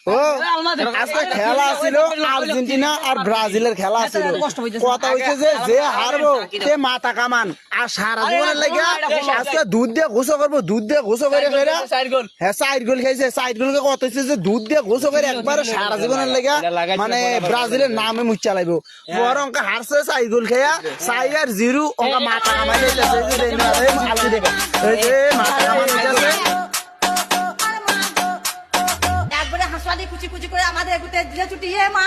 ও আজকে খেলা ছিল আর্জেন্টিনা আর ব্রাজিলের খেলা ছিল। কথা হচ্ছে যে যে হারবো সে মাথা কামান আর সারা জীবনের লাগে আজকে দুধ দিয়ে গোসল করবো, দুধ দিয়ে গোসল করে হ্যাঁ 4 গোল খাইছে। 4 গোলকে কত হচ্ছে যে দুধ দিয়ে গোসল করে একবারে সারা জীবনের লাগে মানে ব্রাজিলের নামে মুখ চালাইবো। বরং হারছে 4 গোল খেয়া 4 আর 0 ওকে মাথা কামাই যাইতেছে এই যে মাথা কামাই যাইতেছে। একবারে হাসপাতালে কুচি কুচি করে আমাদের এগুতে দিলে ছুটি মা